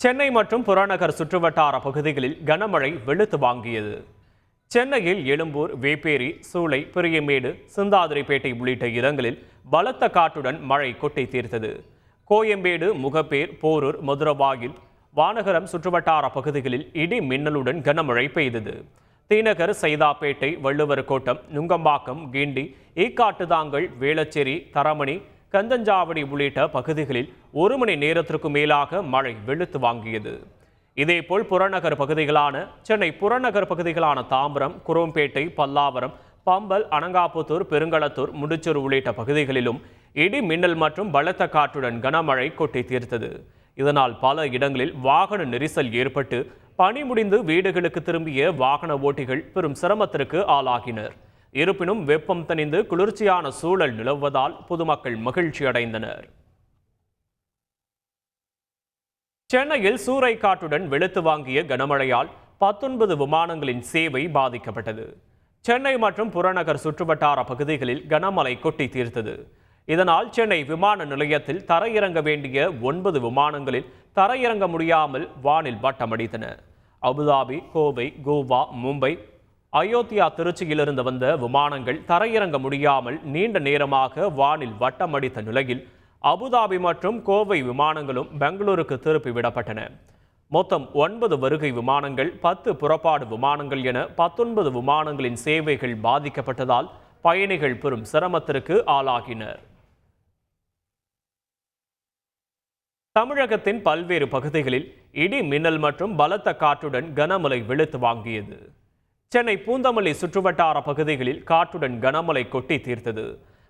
சென்னை மற்றும் புறநகர் சுற்றுவட்டார பகுதிகளில் கனமழை வெளுத்து வாங்கியது. சென்னையில் எழும்பூர், வேப்பேரி, சூளை, பெரியமேடு, சிந்தாதிரிப்பேட்டை உள்ளிட்ட இடங்களில் பலத்த காற்றுடன் மழை கொட்டி தீர்த்தது. கோயம்பேடு, முகப்பேர், போரூர், மதுரவாயில், வானகரம் சுற்றுவட்டார பகுதிகளில் இடி மின்னலுடன் கனமழை பெய்தது. தீநகர், சைதாப்பேட்டை, வள்ளுவர் கோட்டம், நுங்கம்பாக்கம், கிண்டி, ஈக்காட்டுதாங்கல், வேளச்சேரி, தரமணி, கந்தஞ்சாவடி உள்ளிட்ட பகுதிகளில் 1 மணி நேரத்திற்கு மேலாக மழை வெளுத்து வாங்கியது. இதேபோல் புறநகர் பகுதிகளான சென்னை புறநகர் பகுதிகளான தாம்பரம், குரோம்பேட்டை, பல்லாவரம், பம்பல், அனங்காபுத்தூர், பெருங்களத்தூர், முடிச்சூர் உள்ளிட்ட பகுதிகளிலும் இடி மின்னல் மற்றும் பலத்த காற்றுடன் கனமழை கொட்டி தீர்த்தது. இதனால் பல இடங்களில் வாகன நெரிசல் ஏற்பட்டு பணி முடிந்து வீடுகளுக்கு திரும்பிய வாகன ஓட்டிகள் பெரும் சிரமத்திற்கு ஆளாகினர். இருப்பினும் வெப்பம் தணிந்து குளிர்ச்சியான சூழல் நிலவுவதால் பொதுமக்கள் மகிழ்ச்சி அடைந்தனர். சென்னையில் சூறைக்காற்றுடன் வெளுத்து வாங்கிய கனமழையால் 19 விமானங்களின் சேவை பாதிக்கப்பட்டது. சென்னை மற்றும் புறநகர் சுற்றுவட்டார பகுதிகளில் கனமழை கொட்டி தீர்த்தது. இதனால் சென்னை விமான நிலையத்தில் தரையிறங்க வேண்டிய 9 விமானங்களில் தரையிறங்க முடியாமல் வானில் வட்டமடித்தன. அபுதாபி, கோவை, கோவா, மும்பை, அயோத்தியா, திருச்சியிலிருந்து வந்த விமானங்கள் தரையிறங்க முடியாமல் நீண்ட நேரமாக வானில் வட்டமடித்த நிலையில் அபுதாபி மற்றும் கோவை விமானங்களும் பெங்களூருக்கு திருப்பி விடப்பட்டன. மொத்தம் 9 வருகை விமானங்கள், 10 புறப்பாடு விமானங்கள் என 19 விமானங்களின் சேவைகள் பாதிக்கப்பட்டதால் பயணிகள் பெரும் சிரமத்திற்கு ஆளாகினர். தமிழகத்தின் பல்வேறு பகுதிகளில் இடி மின்னல் மற்றும் பலத்த காற்றுடன் கனமழை வெளுத்து வாங்கியது. சென்னை பூந்தமல்லி சுற்றுவட்டார பகுதிகளில் காற்றுடன் கனமழை கொட்டி தீர்த்தது.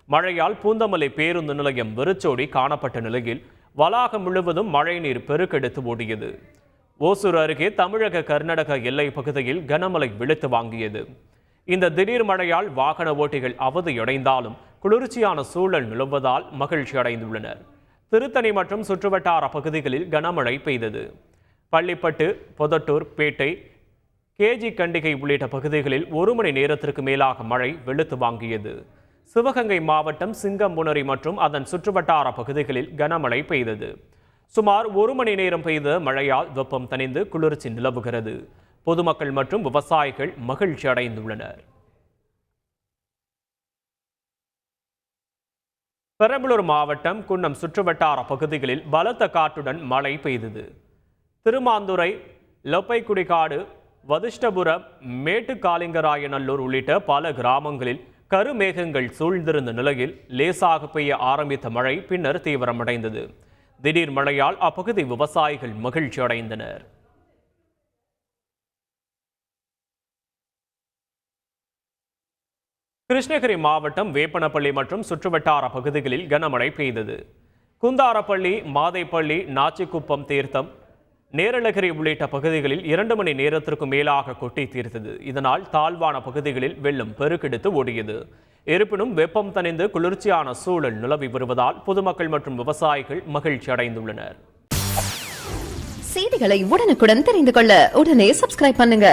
மழையால் பூந்தமல்லி பேருந்து நிலையம் வெறிச்சோடி காணப்பட்ட நிலையில் வளாகம் முழுவதும் மழைநீர் பெருக்கெடுத்து ஓடியது. ஓசூர் அருகே தமிழக கர்நாடக எல்லை பகுதியில் கனமழை வெளுத்து வாங்கியது. இந்த திடீர் மழையால் வாகன ஓட்டிகள் அவதியடைந்தாலும் குளிர்ச்சியான சூழல் நிலவுவதால் மகிழ்ச்சி அடைந்துள்ளனர். திருத்தணி மற்றும் சுற்றுவட்டார பகுதிகளில் கனமழை பெய்தது. பள்ளிப்பட்டு, பொதட்டூர், பேட்டை, கேஜி கண்டிகை உள்ளிட்ட பகுதிகளில் 1 மணி நேரத்திற்கு மேலாக மழை வெளுத்து வாங்கியது. சிவகங்கை மாவட்டம் சிங்கம்புணரி மற்றும் அதன் சுற்றுவட்டார பகுதிகளில் கனமழை பெய்தது. சுமார் 1 மணி நேரம் பெய்த மழையால் வெப்பம் தணிந்து குளிர்ச்சி நிலவுகிறது. பொதுமக்கள் மற்றும் விவசாயிகள் மகிழ்ச்சி அடைந்துள்ளனர். பெரம்பலூர் மாவட்டம் குன்னம் சுற்றுவட்டார பகுதிகளில் பலத்த காற்றுடன் மழை பெய்தது. திருமாந்துறை, லொப்பைக்குடிக்காடு, வதிஷ்டபுரம், மேட்டுக்காலிங்கராயநல்லூர் உள்ளிட்ட பல கிராமங்களில் கருமேகங்கள் சூழ்ந்திருந்த நிலையில் லேசாக பெய்ய ஆரம்பித்த மழை பின்னர் தீவிரமடைந்தது. திடீர் மழையால் அப்பகுதி விவசாயிகள் மகிழ்ச்சி அடைந்தனர். கிருஷ்ணகிரி மாவட்டம் வேப்பனப்பள்ளி மற்றும் சுற்றுவட்டார பகுதிகளில் கனமழை பெய்தது. குந்தாரப்பள்ளி, மாதைப்பள்ளி, நாச்சிக்குப்பம், தீர்த்தம், நேரலகிரி உள்ளிட்ட பகுதிகளில் 2 மணி நேரத்திற்கு மேலாக கொட்டி தீர்த்தது. இதனால் தாழ்வான பகுதிகளில் வெள்ளம் பெருக்கெடுத்து ஓடியது. இருப்பினும் வெப்பம் தணிந்து குளிர்ச்சியான சூழல் நிலவி வருவதால் பொதுமக்கள் மற்றும் விவசாயிகள் மகிழ்ச்சி அடைந்துள்ளனர். செய்திகளை உடனுக்குடன் தெரிந்து கொள்ள உடனே சப்ஸ்கிரைப் பண்ணுங்க.